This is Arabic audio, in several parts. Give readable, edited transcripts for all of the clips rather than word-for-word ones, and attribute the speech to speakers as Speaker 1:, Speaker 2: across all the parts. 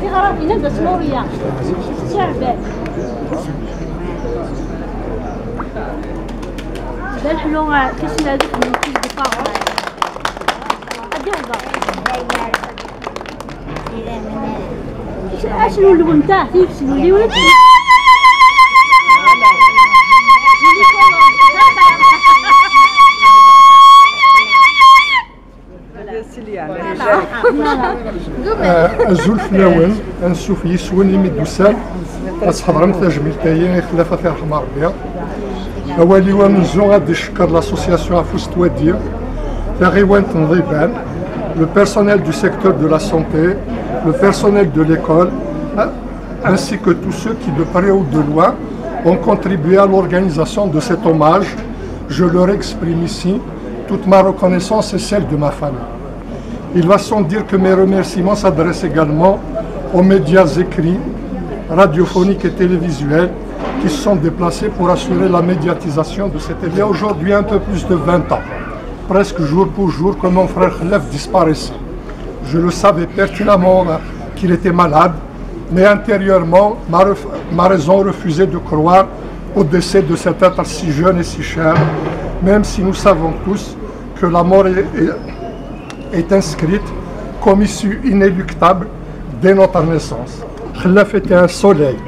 Speaker 1: في غرافنا دا سوريا شعبان دا الحلو كاش هذيك من كيس دي باغ غادي هضر اشنو اللون تاعك شنو اللي ولات
Speaker 2: الزول فلاون نشوف يسون يمدوسال أصحاب تاجمل تايا خلافة في رحمة ربي أولي ونزو غادي نشكر لاسوسياسيون عفوس توادير تاغيوان تنظيبان le personnel du secteur de la santé, le personnel de l'école, ainsi que tous ceux qui de près ou de loin ont contribué à l'organisation de cet hommage. Je leur exprime ici toute ma reconnaissance et celle de ma famille. Il va sans dire que mes remerciements s'adressent également aux médias écrits, radiophoniques et télévisuels qui se sont déplacés pour assurer la médiatisation de cet événement. Il y a aujourd'hui un peu plus de 20 ans, presque jour pour jour, que mon frère Khalef disparaissait. Je le savais pertinemment qu'il était malade, mais intérieurement, ma raison refusait de croire au décès de cet être si jeune et si cher, même si nous savons tous que la mort est inscrite comme issue inéluctable dès notre naissance. Khalef était un soleil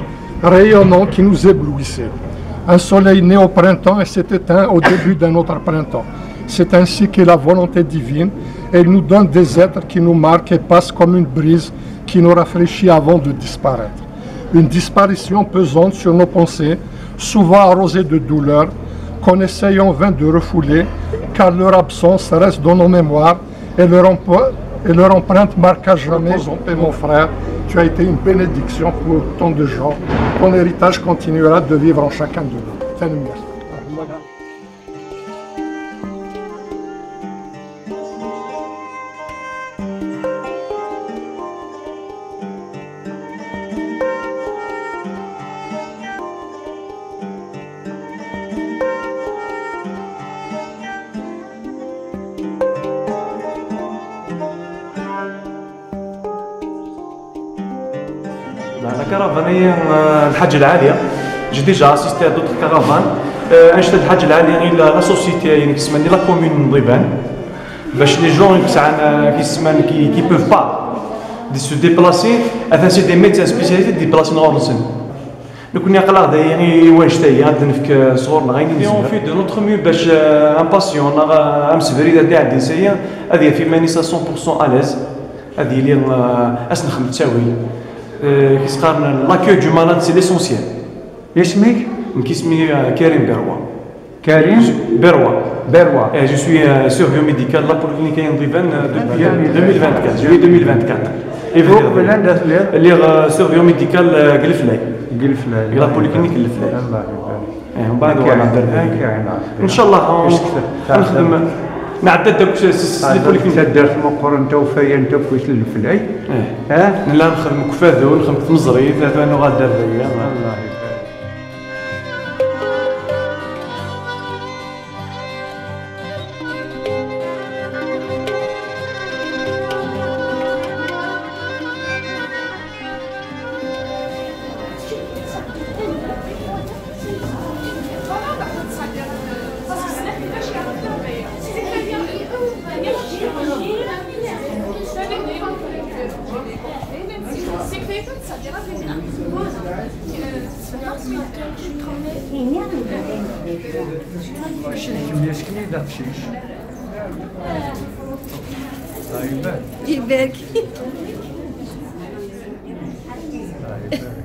Speaker 2: rayonnant qui nous éblouissait. Un soleil né au printemps et s'est éteint au début d'un autre printemps. C'est ainsi qu'est la volonté divine. Elle nous donne des êtres qui nous marquent et passent comme une brise qui nous rafraîchit avant de disparaître. Une disparition pesante sur nos pensées, souvent arrosée de douleur, qu'on essaye en vain de refouler, car leur absence reste dans nos mémoires et leur empreinte marque à jamais. Et mon frère, tu as été une bénédiction pour tant de gens. Ton héritage continuera de vivre en chacun de nous.
Speaker 3: La caravane الحج العالية j'ai déjà assisté à d'autres caravanes انشطة الحج العالية la société يعني كيسمى la commune ضيبان باش les gens qui peuvent pas se déplacer enfin c'est des médecins spécialisés déplacent نغرسن نكون يقلا يعني واش تاهي غادي نفك صغورنا غادي on fait de notre mieux باش un patient امس بريده تاع الديسيه هذه في مانيسا 100% à l'aise هذه اللي اسنخ متساوي كيسقارنا لاكيو دو مالاد سي ليسونسيال.
Speaker 4: اسمك؟
Speaker 3: كيسمي كريم بروا.
Speaker 4: كريم بروا.
Speaker 3: جو سوي سيرفيو ميديكال لا بوليكلينيك ضيبان دوبي 2024 جويي 2024.
Speaker 4: بلان
Speaker 3: اللي سيرفيو ميديكال قلفلاي. لا بوليكلينيك قلفلاي.
Speaker 4: الله يبارك.
Speaker 3: ومن بعد نهضر ان شاء الله نخدم نعدد داك لي بوليكلينيك
Speaker 4: دارت مقر انت وفايه انت فويت الفلاي
Speaker 3: لا نخدم كفاذو نخدم في مزريف انا غادر الله
Speaker 4: يبارك.
Speaker 1: بارك.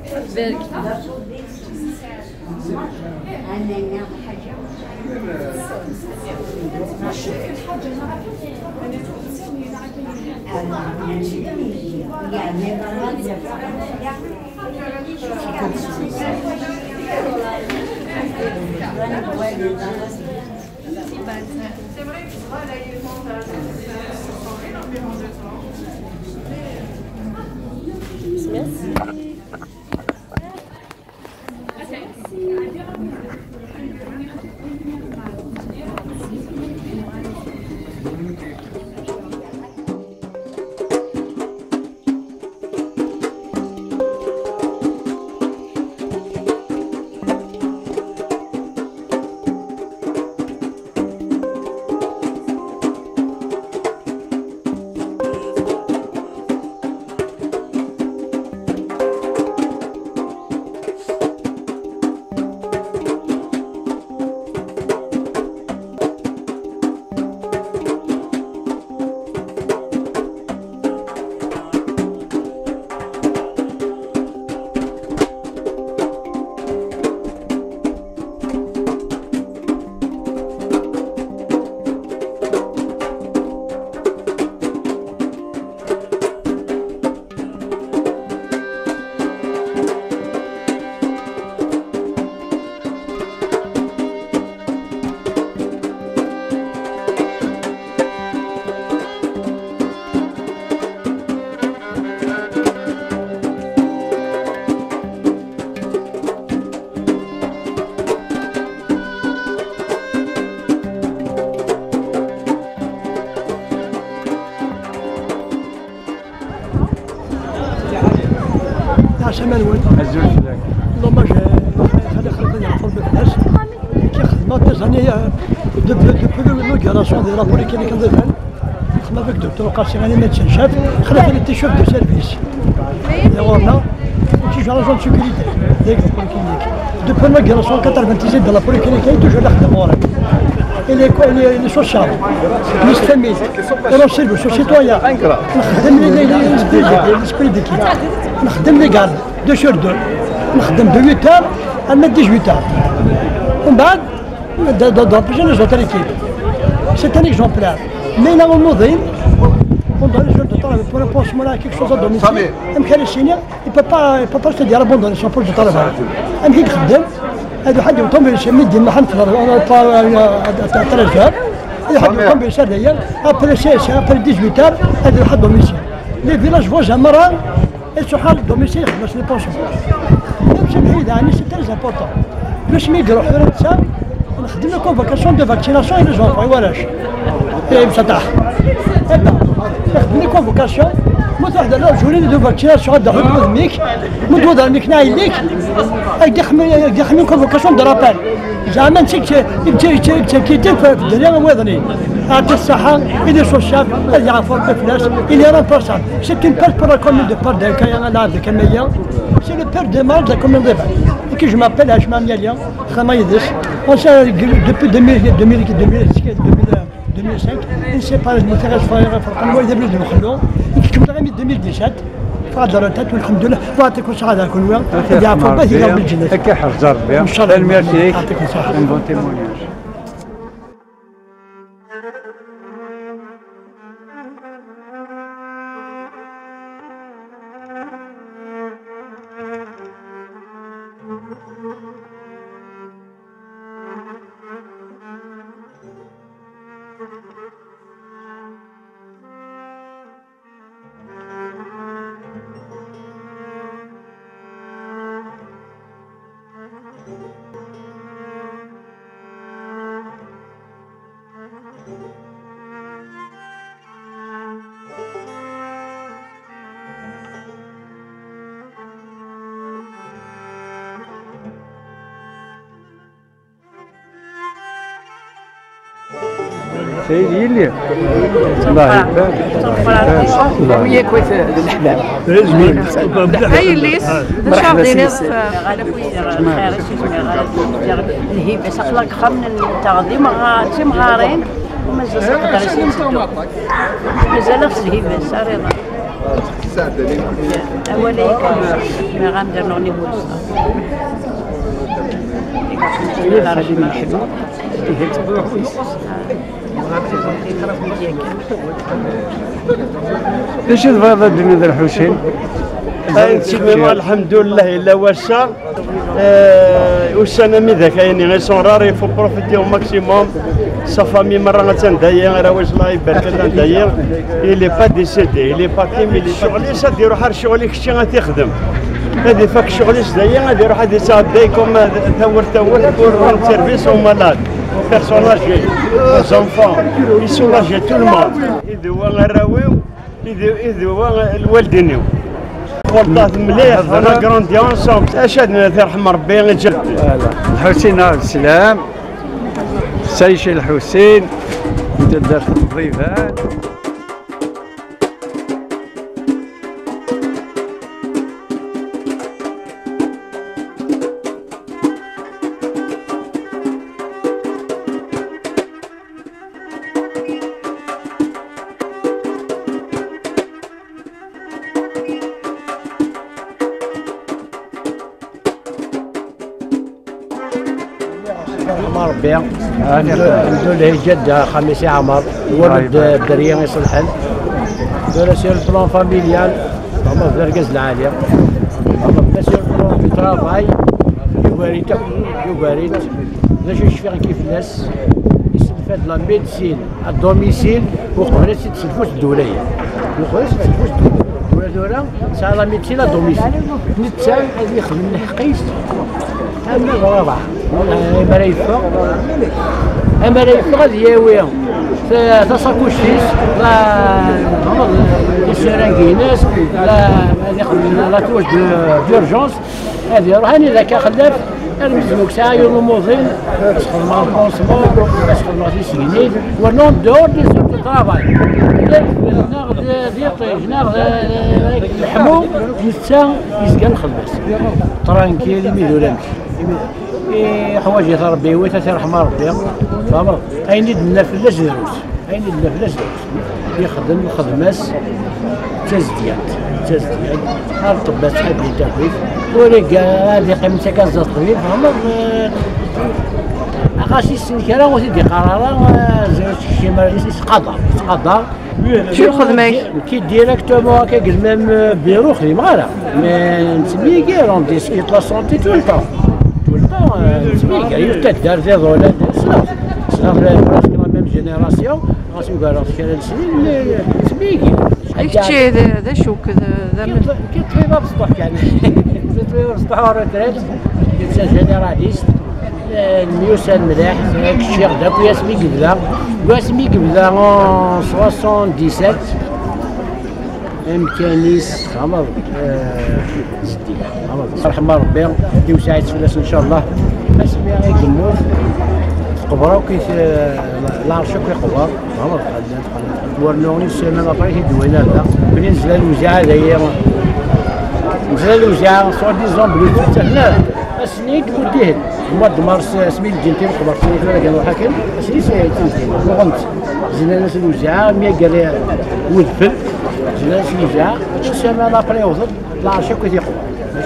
Speaker 5: سمانوات اللهم خلي خلقنا يعرفوا بالناس كي خدمات تزاني دوبو لوغاراسيون دي لابوري كي كندير خدمه بك دكتور قاسي غادي ميدسان شاف خلاتني تيشوف دو سيرفيس يغورنا كي جو لاجون سيكوريتي ديك البوليكلينيك دوبو لوغاراسيون 97 دو لابوليكلينيك توجور نخدم وراك اللي سوسيال مش فاميل انا سيرفو سو سيتويان نخدم لي ديكيب نخدم لي كارد 2 sur 2 نخدم دو 8 heures à 18 heures ومن بعد d'empêcher les autres équipes. C'est un exemplaire. Mais là, on nous dit, pendant les jours de temps, pour un pansement là, quelque chose à domicile, même qu'elle est signée, il ne peut pas se dire abandonner son poste de travail. Même qu'il خدم, هذا حد يطمن يسمي محل في 13 heures. هذا حد يطمن يسار d'ailleurs, après 16 heures, après 18 heures, هذا حد domicile. Les villages voisins marins, ils sont à domicile, c'est les pensions. C'est très important. باش ما يقروح فرنسا نخدم له كونفوكاسيون دو فاكسيناسيون اي لي زونفون يوالاش مسطح نخدم له كونفوكاسيون موت واحد لا جولي دو فاكسيناسيون هذا هو ميك مود الميك نايليك يدخل كونفوكاسيون دو رابال زعما نسيك كيتم في الدنيا موظنين عطي الصحة إلي سوسيال اللي يعرفوا الفلاس إلي رامبلاسابل سي اون بيرت بور لا كومون دو بار دو كاين لا عبد كمية سي لو بير دو مال دو كومون دو qui je m'appelle Ashman Yalia, Khamaïdis. On s'est depuis 2005, il s'est pas المتغير فرقنا وإذا بلد نخلو كنت غامي 2017 فقد رتات والحمد لله ويعطيكم الصحة هذا كل يوم يعرفوا به يوم الجنة.
Speaker 4: هكا حفظ ربي. إن شاء الله. يعطيكم الصحة. Un bon témoignage. سيدي اللي الله يبارك ويا كويس الاحباب
Speaker 1: هاي الليس نشاف دينيس الهيبه سقلك خمن التعظيم تمغارين ومازال سقدر يسير مازال نفس الهيبه ساريضه أولي ما غندير نغني بولسنا لا راجل محلو
Speaker 4: ايش تبغى الدنيا ديال الحسين؟
Speaker 6: الحمد لله الا واشا وسنا مي ذاك يعني غير سون رار يفو بروفيتي او ماكسيموم سا فامي مره غتندايا راه واش الله يبارك لنا ندايا إلي با ديسيدي إلي با كيميلي شغلي سادي روح شغلي كشتي غتخدم هذه فاك شغلي سدايا غادي يروح هادي تاعديكم تاور بور رون سيرفيس او مالاد بيرسوناج زونفون يسولاجي تو الموند يدوا غراويو يدوا الوالدينيو والله مليح انا كروندي انصومبل اشهدنا يرحم ربي غير
Speaker 4: الحسين عبد السلام سيشي الحسين انت درت الضيفان
Speaker 5: عمر ربي ندير له جد خميسي عمر ولد الدريه يصلحن دار سير البلان فاميليال هما في الركاز العاليه هما سير البلان في طرافاي يوغاريت باش يشفي كيف الناس يستفاد لا ميديسين الدوميسيل وقبل تستلفوش الدوليه وقبل تستلفوش الدوله سا لا ميديسين الدوميسيل نتسال هذه يخدم الحقيس أما الرابع أما لا يفرغ دياويهم تصاكوشيس لا السرانكيناس لا توج ديرجونس هذه روحاني إذا كان خلاف المزموك ساعة يوم موظين أسخر مع البونسمون أسخر مع تيسينيد ونون دور دي سوق الطرافاي ناخذ ديطيج ناخذ الحمو نتا يسقى الخباز ترانكيلي ميدولامش حوايج ربي ويتا ترحم ربي فهمت اين دنا فلاش دروس اين دنا فلاش دروس يخدم الخدماس تزديات الطباس حبي تخفيف ولي هذه قيمتها كازا تخفيف فهمت غاشي السنكره وسيدي قراره زوج شي مريس قضاء
Speaker 1: شنو خدمك؟
Speaker 5: كي ديريكتومون هكا قدام بيرو خديم غير مي نسمي كي رون ديسكيت لا سونتي تو الطون نسمي كي تدار زي ظلال سنا براسك لا ميم جينيراسيون غاسي كارا شحال سنين نسمي كي
Speaker 1: هادشي هذا شو كذا
Speaker 5: كي طبيبه بسطح كان طبيبه بسطح وريتريت كنت جينيراليست الميوسان ملاح الشيخ داك وياسمي قبلا 77 امكانيس عمر زدي عمر رحم ربي يوسع فلاس ان شاء الله اسمي غير جمهور قبره وكيف العرشه كي قبر عمر ورنوني السيمانه طريق الدوينه هذا ملي نزل الوجاعه هذايا نزل الوجاعه سوا ديزون بلي هنا اسنيك وديه المواد مارس سميت جنتي وقبر سنيك كانوا حاكم اسني سنتين وغنت زين الناس الوجاعه 100 قال ودفل زين الناس الوجاعه السيمانه ابري وصل العرشه كي تيقبر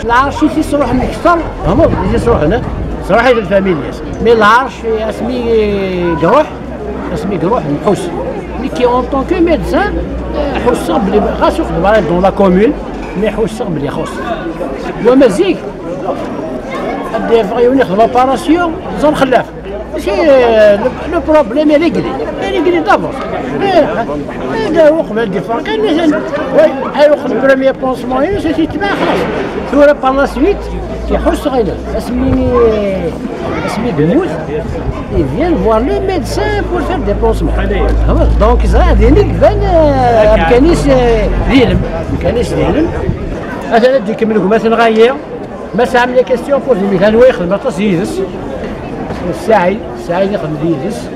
Speaker 5: العرش تيصروح نكثر هما يصروح هنا صراحه للفاميلياس مي العرش اسمي قروح نحوس مي كي اون طون كو ميدسان حوسا بلي غاس يخدم دون لا كومون مي حوسا بلي خص ومازيك يخدم لاباراسيون زون خلاف ماشي لو بروبليم ريغلي دابور هذا قبل ديفا كان ياخذ بريمير بونسمون يتباع خلاص ثورة بار لا سويت كيحس غير اسمي بموت يفيان فوار لو ميدسان بور فير دي بونسمون دونك زرا دينيك بان امكانيس ديالهم مثلا ديك منكم مثلا غاير مثلا عمل كاستيون بوز مثلا هو يخدم طاس يدس الساعي يخدم يدس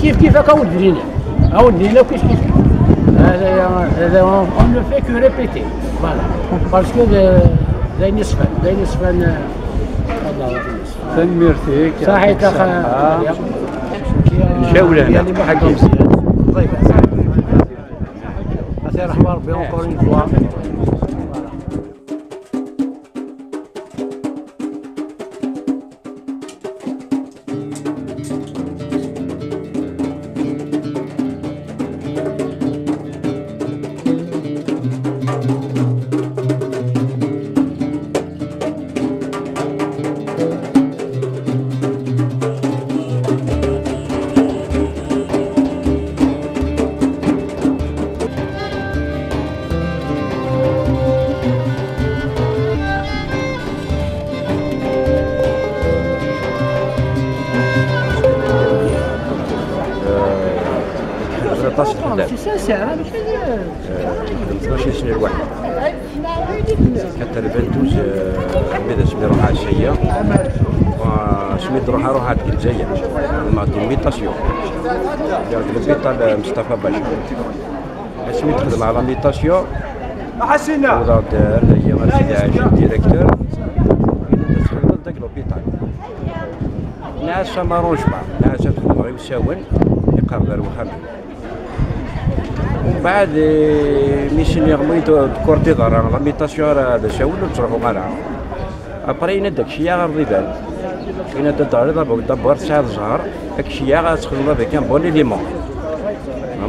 Speaker 5: كيف هكا ولدينا كيف هذا اون لو في كو ريبيتي فوالا باسكو داين يصفان
Speaker 4: تنميرتيك
Speaker 5: صحيح
Speaker 4: جولة حق
Speaker 5: يرحم ربي encore une fois.
Speaker 7: ماشي سنة الواحد حتى 2012 حبيت اسمي روح على الشيا وسميت روح على الجزائر مع الميتاسيون ديال البيتا مصطفى باشا سميت خدم على الميتاسيون وضع دار هي سيدي عايشة ديريكتور تخدم داك لوبيتال ناس ما روش بعض ناس تخدم غير يساون يقرر وخلي بعد ميشن يغميتو كورتي دار لاميتاسيون هذا شاول وتروحوا معنا ابري ينا داكشي غير الريبال كاين دار دابور 9 شهر داكشي غتخدم بك ان بون ليمون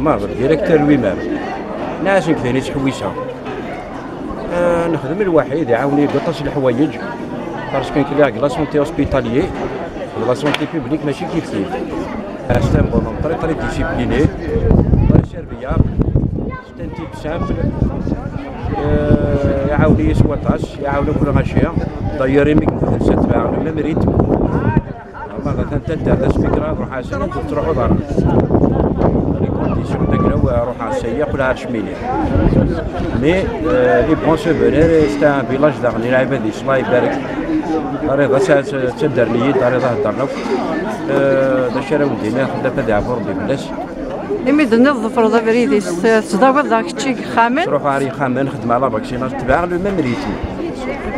Speaker 7: ما الديريكتور لوي مام ناس كثيرين تحويسها نخدم الوحيد يعاوني قطاش الحوايج باسكو كاين لا سونتي هوسبيتاليي لا سونتي بوبليك ماشي كيف استان بون طري ديسيبليني سيرفيابل ستان تيب سامبل يعاوني يسوطاش يعاوني كل غاشيه دايرين ميك مثلا تبع ميم ريتم مثلا تدار سبيكرا روح على سنه تروحوا دار لي كونديسيون داك روح على السيا كلها شميليه مي لي بون سوفونير ستا فيلاج داغني العباد الله يبارك رضا تدار لي رضا هضرنا داك راه ودينا خدام هذا عفو ربي بلاش
Speaker 8: إمي نظف رضا بريديس تداول ذاك الشيء خامن
Speaker 7: تروح على خامن نخدم على باكسيناج تبع لو ميم ريتم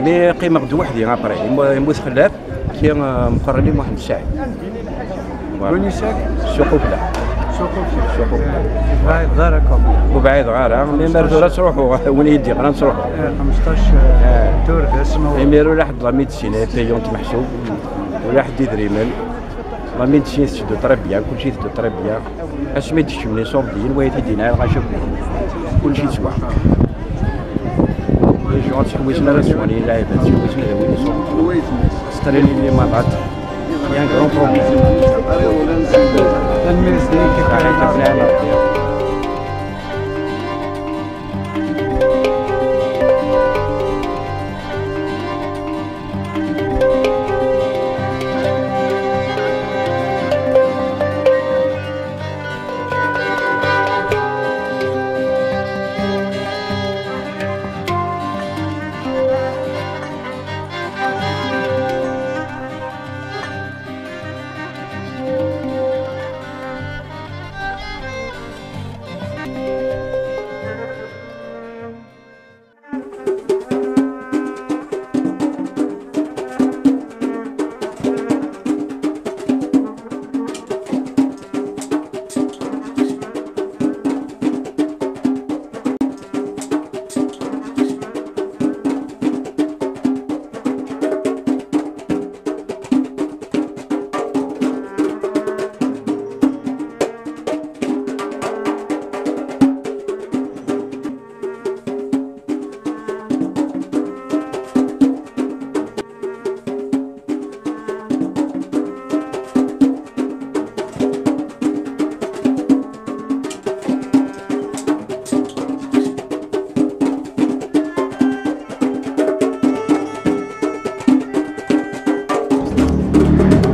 Speaker 7: مي قيمه غدو وحدي ابري يموت خلاف كي مقرني واحد الساعه بوني ساك سوقوبلا
Speaker 4: بعيد داركم
Speaker 7: وبعيد غير مي مردوله تروحوا وين يدي غير نروحوا
Speaker 4: 15 دور اسمه
Speaker 7: يميروا لواحد لا ميديسين بيونت محسوب ولا حد يدري مال لا ميديسين تشدو تربيه كلشي تشدو تربيه اسمي تشمني صوبدين ويتي دينا غنشوف كلشي سوا لي جون تحويسنا راسوني لاعبات تحويسنا وين يصوب ستريني لي مابات يان كرون بروبليم
Speaker 4: الميرسي كيف عليك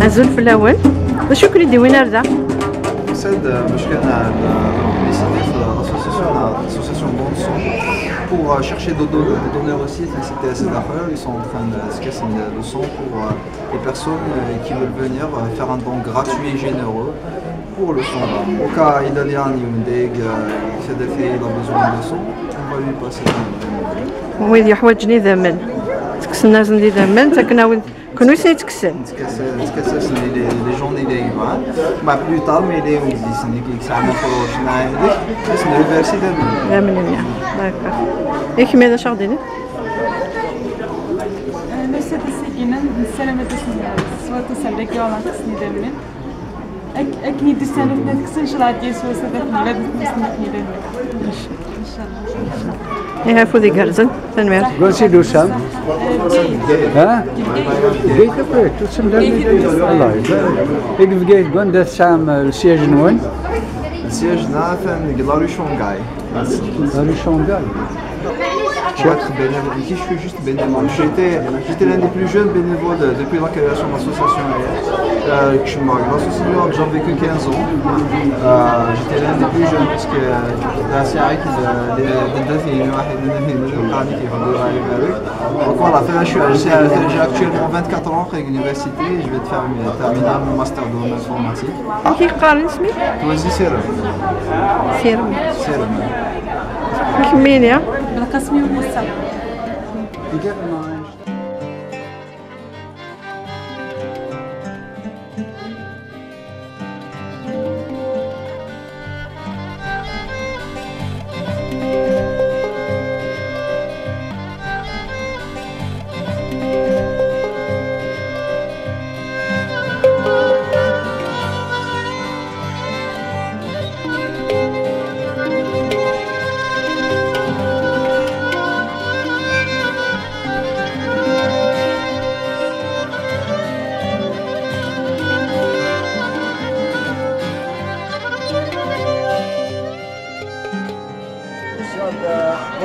Speaker 8: عزول في الأول واش كنتي ديوين هذا؟
Speaker 9: سيد باش كان publicité l'association Bon Son pour chercher des donneurs aussi. C'était assez d'accord. Ils sont en train de se le son pour les personnes qui veulent venir faire un don gratuit et généreux pour le son. Au cas il y a un Yundeg il a besoin de son, on va lui passer.
Speaker 8: ويدي حوايج ني ذمن تكسنا زندي ذمن تكنا كنو سيتكسل
Speaker 9: نتكسل لي جورني اللي يبان مع بلوطار مي لي وديسني كي كسعنا فروش ناي هذيك باش نريفيرسي دابا
Speaker 8: من داكوغ ياك ماذا شغديني
Speaker 10: نفس السكينة السلامة تسني سواء تسلك ولا تسني دائما أكيد تسني نتكسنش راديو سواء سدفني لا تسني دائما إن شاء الله.
Speaker 8: يا فودي جارزن تنمير.
Speaker 4: قولي دوسام. ها؟ جيت أبغى تسمع الله يبارك. إيه في جيت قند تسام السياج نون.
Speaker 9: السياج نافن قلاري شونغاي.
Speaker 4: قلاري شونغاي.
Speaker 9: Pour être bénévole, ici je suis juste bénévole. J'étais l'un des plus jeunes bénévoles depuis la création de l'association. L'association j'en ai que 15 ans. J'étais l'un des plus jeunes parce que la CIA qui donc voilà, j'ai actuellement 24 ans avec l'université et je vais terminer mon master dans l'informatique.
Speaker 8: Qui قارن اسمك؟
Speaker 9: توزي سيرم.
Speaker 8: سيرم.
Speaker 9: سيرم.
Speaker 8: كمين يا؟
Speaker 10: بالقسمي والمستوى.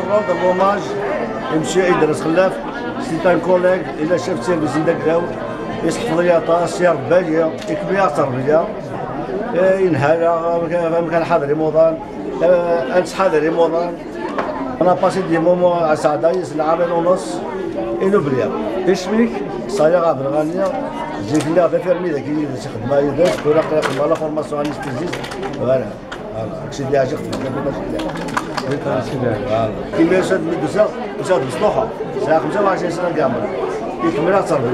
Speaker 11: روندا بوماج يمشي يدرس خلاف سي ان كوليغ الى شاف سيرفيس نداو يصحف لياطا سير باليه يكبيا تربيه ينهالا كان حاضر رمضان انت حاضر رمضان انا باسي دي مومون على سعدايس العامين ونص انوبليا اسمك صايغ عبد الغنيه جيت لها فيرمي ذاك اللي خدمه يدرس ولا قرا لا فورماسيون انستيزيست فوالا سيدي اجي كيما شاد مدوسه وشاد مسطوحه ساعه 25 سنه كامل يكملها تربيه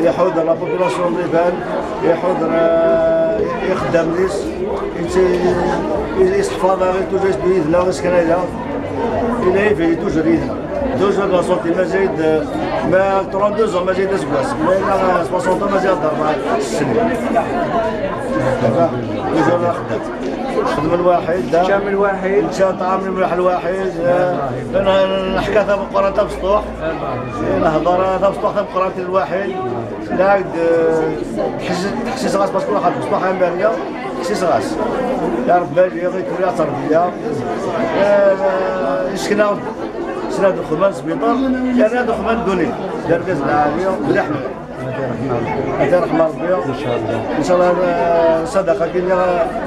Speaker 11: يحوض لا بوبولاسيون ديال يحوض يخدم ناس يحفظ توجد بيدنا وسكنايا الى في توجد يدنا توجد لا سونتي ما زايد ما 32 ما زايد اسكواس ما 60 ما زايد ضرب السنين توجد خدام خدم الواحد شام الواحد انشاء طعام الملح الواحد نحكي ثم قرانة بسطوح نهضر ثم بسطوح ثم قرانة الواحد لاعد تحسيس غاس باسكو واحد بسطوح امباريه تحسيس غاس يعرف بالي غير كبيرة تربية سكنا سناد الخدمة سبيطار كان هذا خدمة دوني دركز العالية برحمة الله يرحم ربي ان شاء الله ان شاء الله صدقه كاين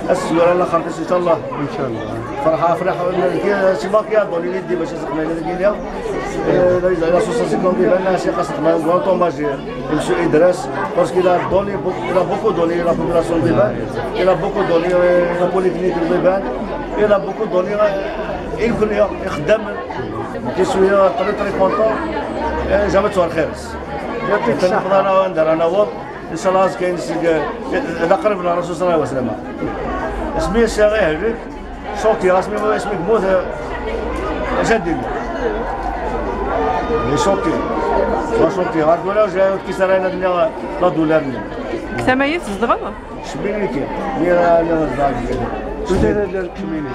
Speaker 11: السيوره الله خرطيس ان شاء الله ان شاء الله فرحه شي مارك يعطوني يدي باش نسقنا لنا كاين لا سوسيسيون ديال الناس خاصك ما كونطون ماجي يمشي يدرس باسكو لا دوني بوكو دوني لا بوبولاسيون ديال لا بوكو دوني لا بوليكلينيك ديال لا بوكو دوني يمكن يخدم كيسويا طري كونطون جامع توار خيرس يعطيك الصحة أنا وندر أنا هو إن شاء الله كاين نقرب من الرسول صلى الله عليه وسلم اسمي الشيخ هذيك صوتي اسمي اسمك موت جدي صوتي صوتي غير ولا جاي كيسراينا الدنيا لا دولار
Speaker 8: ثمانية الزغبة
Speaker 11: شبيني كي ميرا انا زاك تدير الكميني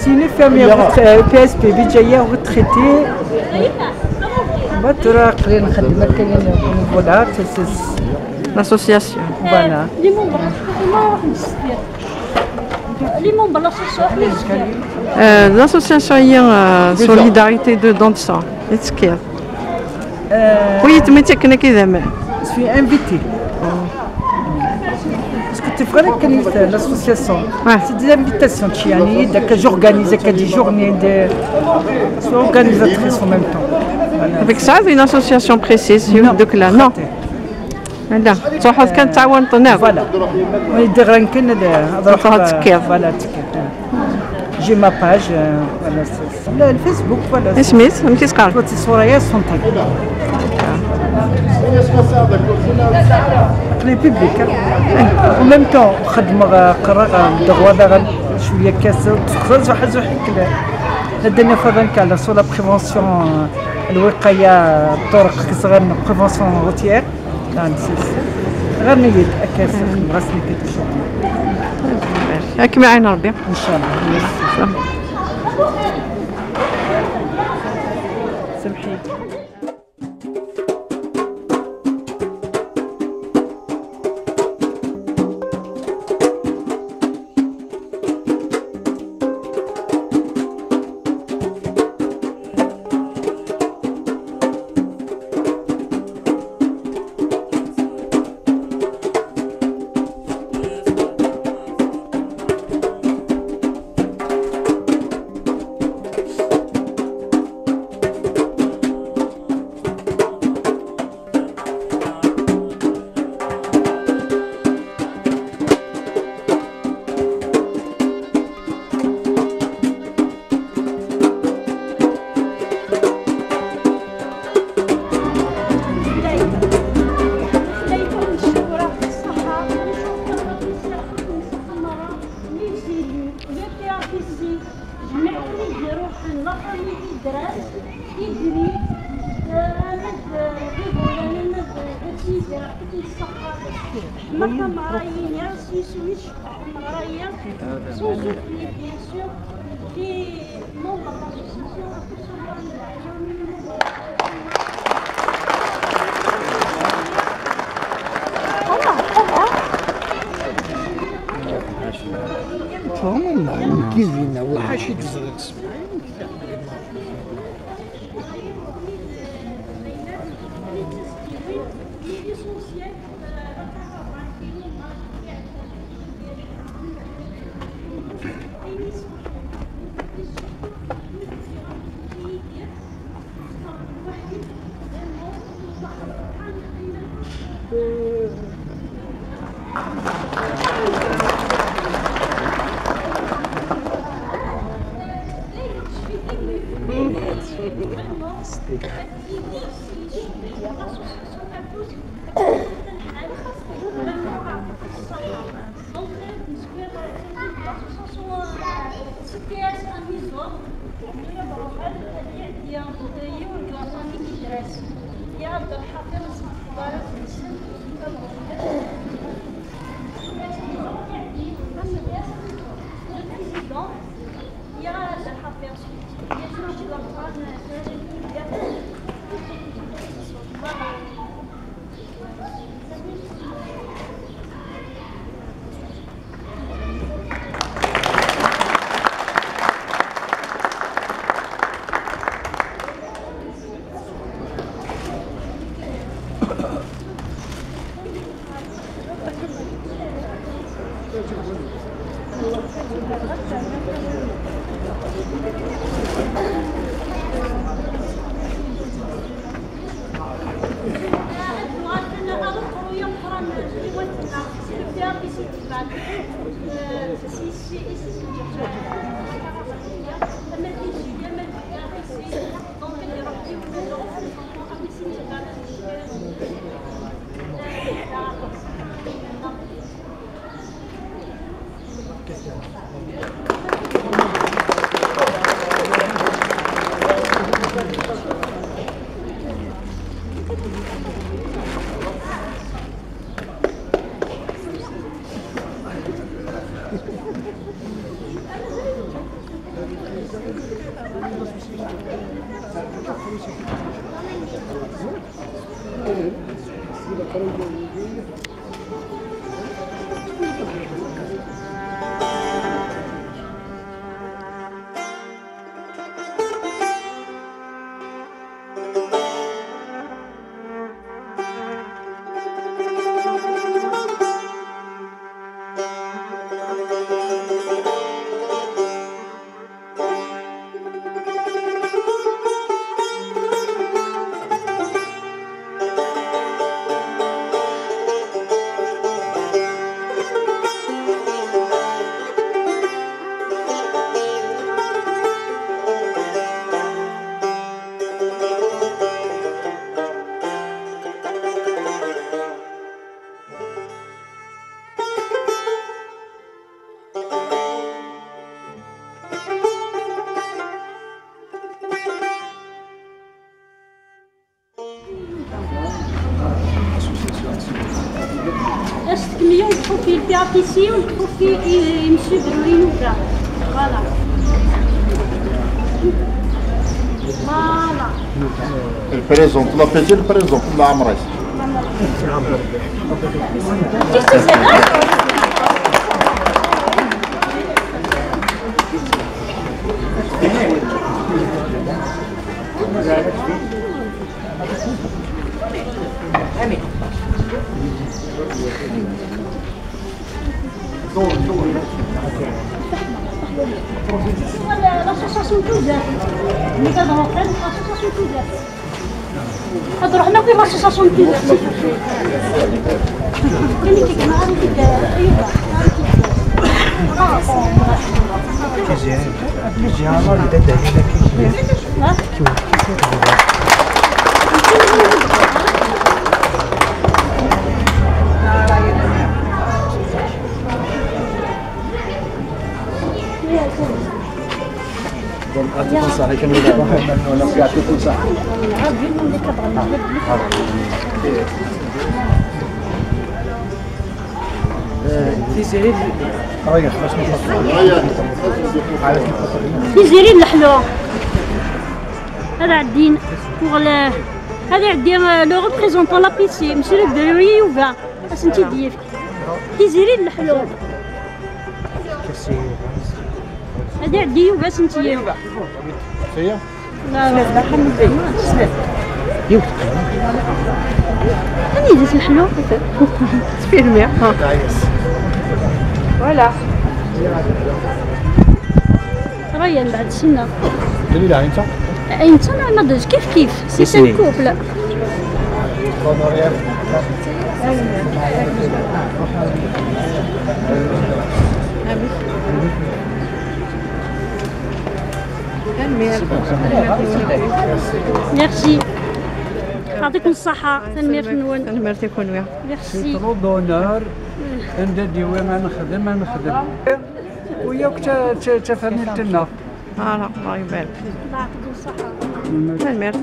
Speaker 12: C'est une infirmière PSP, Vijaya retraitée. ترى قليل نخدم كاين فوالا
Speaker 8: l'association.
Speaker 12: Voilà.
Speaker 1: Les membres, les membres de l'association.
Speaker 8: L'association هي solidarité de don de sang. يتسكر. وي تميتك كنا كذا ما.
Speaker 12: suis invité. Parce que tu ferais que l'association, c'est des invitations, Chiani, j'organise des journées de. Je suis organisatrice en même temps. Voilà.
Speaker 8: Avec ça, une association précise, donc là, non. لا تروحوا كان تعاون طناب
Speaker 12: فوالا ويدير يمكن
Speaker 8: تروحوا تسكير
Speaker 12: فوالا تسكير جي ما باج فوالا الفيسبوك فوالا
Speaker 8: سميت كيتقال
Speaker 12: سوريا سونتاي لي بيبليك او ميم طون خدمه قرا دغوا شويه كاس تخرج واحد كلا لدينا فضلك على سو لا بريفونسيون الوقايه الطرق كصغر بريفونسيون روتيير غير نيد أكاس غسل كتشوف
Speaker 8: هاك معين ربي
Speaker 12: إن شاء الله سمحي
Speaker 1: البروفيل بياتيسي والبروفيل مسيو دروينوكا. فوالا. فوالا.
Speaker 13: البريزونت لا بيتي البريزونت لا عمريس.
Speaker 1: l'association Touzet. Nous avons fait l'association Touzet. رحنا في l'association Touzet. تيزيري الحلو هذا عندي هذا عندي لو ريبريزونطون لا بيسي مسيو لو دروري يوفا اسنتي ديالك تيزيري الحلو هذا عندي يوفا سنتي
Speaker 13: فيا
Speaker 1: لا لا هاني ديت الحلو
Speaker 8: تفيلمي فوالا
Speaker 1: راهي من بعد سنة
Speaker 13: دليلها انت
Speaker 1: انت ما درتش كيف سي سان كوبل ميرسي يعطيكم الصحة تنمير نون
Speaker 8: تنمير تكون ويا
Speaker 1: ميرسي
Speaker 4: ترو دونور ندير ما نخدم وياك تفهمي لنا
Speaker 8: الله يبارك
Speaker 1: الله يعطيكم الصحة
Speaker 8: تنمير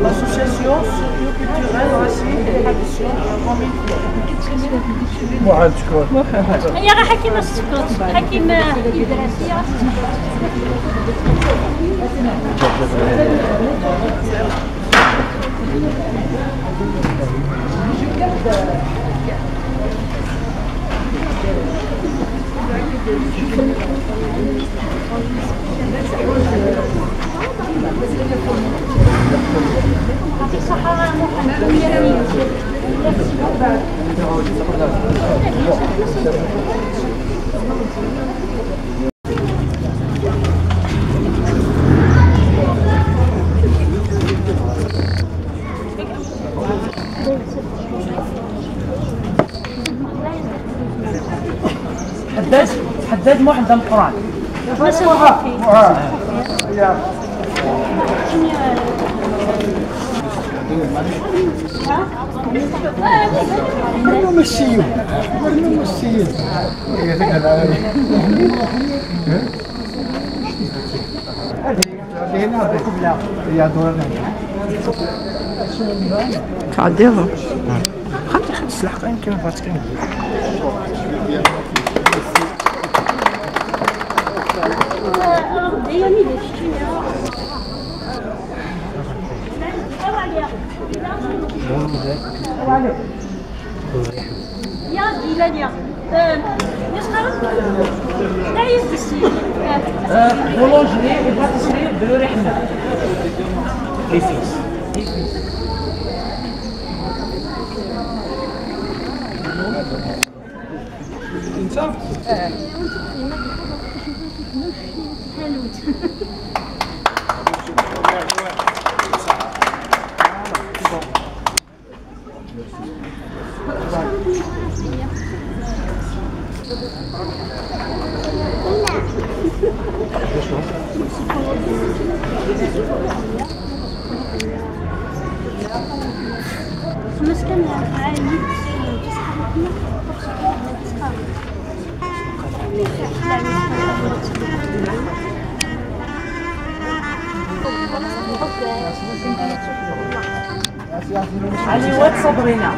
Speaker 12: L'association socio-culturelle Racine et tradition
Speaker 2: معاد شكون؟
Speaker 1: هي راه حكيم السكوت حكيم إدراسي
Speaker 12: حداد مو عندهم القران
Speaker 2: نمشيو نمشيو
Speaker 8: تعديهم
Speaker 12: خاطر خد السلحقين كيما فاتكين
Speaker 1: يا جيلانيا يسخر لا يستسي
Speaker 12: بولونجري وباتيسري بلوري حنا لي فيس انت
Speaker 1: خمس كان عالي
Speaker 12: علي وات صبرينا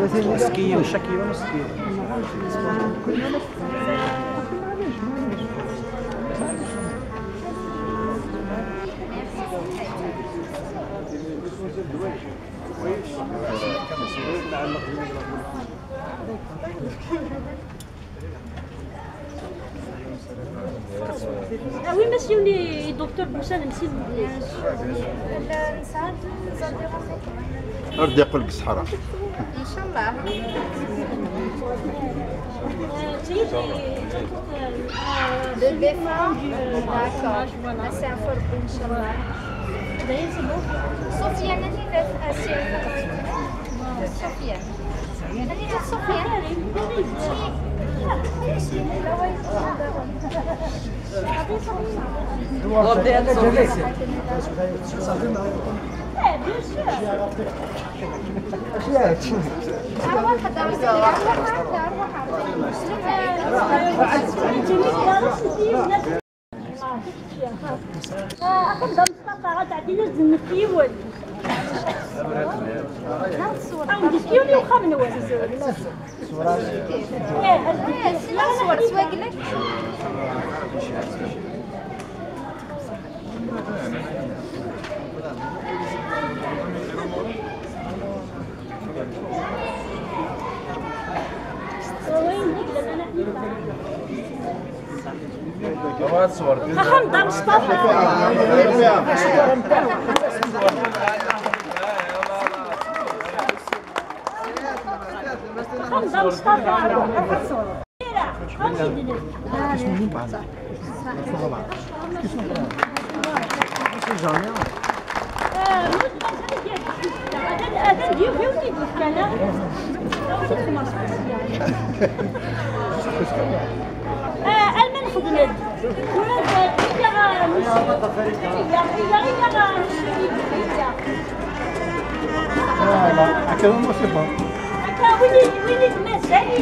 Speaker 12: مسكية وشكية ومسكية
Speaker 1: وين مسيوني دكتور بوسان نسيت
Speaker 10: نساعد
Speaker 13: أرد يقول الصحراء
Speaker 10: ان شاء الله de défendre d'accord c'est un fort ان شاء الله صوفيا نتي صوفيا نتي صوفيا
Speaker 1: أخذ مصطفى غاد عدينا الزنكيول نديكيولي وخا من وين
Speaker 10: صور سواقلك
Speaker 1: أخذ مصطفى خمسة مصطفى المن خدمت وين تمسالي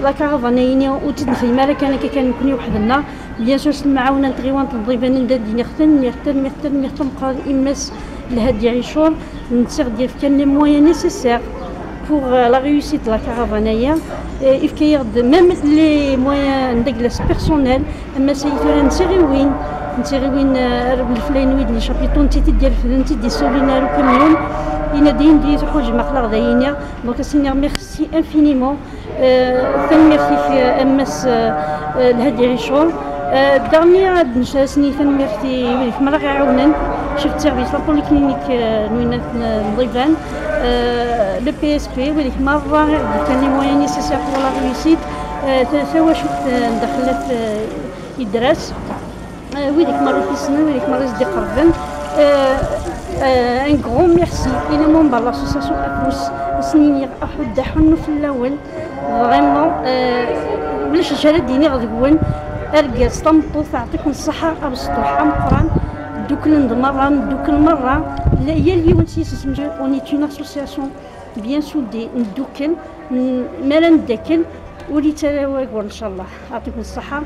Speaker 1: لا كارافانيين وتدخل مالا كان كنكوني وحدنا بيان سور المعاونه تغيوان تنظيفان ندير نختم قال امس لهاد يعيشون نتسير ديال كان لي مويان نيسيسير pour la réussite de la caravane. Il faut que même les moyens de personnel, mais c'est une série les chapitrons des solinaires au camion. Il y a des indices que je m'accorde d'ailleurs. Donc, Seigneur, merci infiniment. Merci MS الهدي dernier نشاسني merci مرة عاونن شفت سيرفيس لا بوليكلينيك نوينات نضيفان لو بي اس بي وليك مرة كان لي مويان نيسيسير بور لا ريوسيت سوا شفت دخلت يدرس ويديك مرة في السنة ويديك مرة زدي قربن ان غرون ميرسي الى مونبر لاسوسياسيون افوس سنين احد حنو في الاول فريمون بلاش شهادة ديني غدوين ارقص طنطو تعطيكم الصحة ابسطوحة مقران دوك المرة دوك المرة هي اللي ونسيس اون ايت اون اسوسياسيون بيان سودي ندوكل مالا نداكل ولي تلاواكور ان شاء الله يعطيكم الصحة.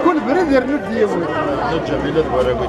Speaker 13: كل بريد يرند يوم جميلة وراوي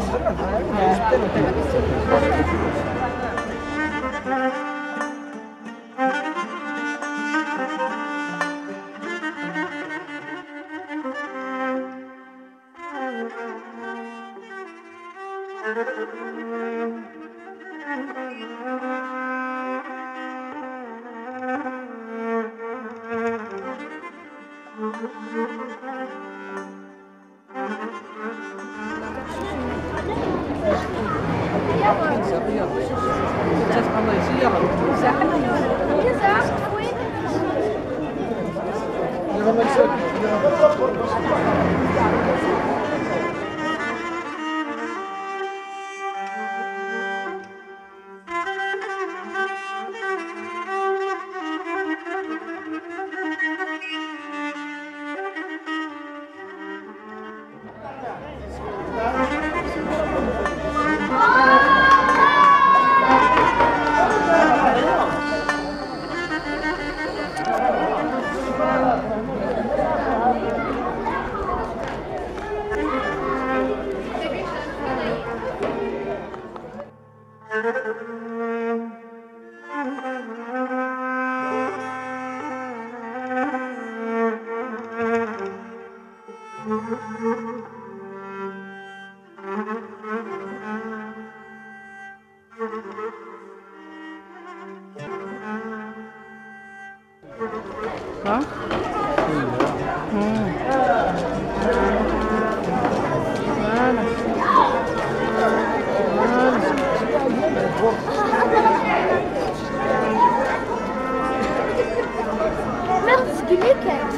Speaker 14: Merci,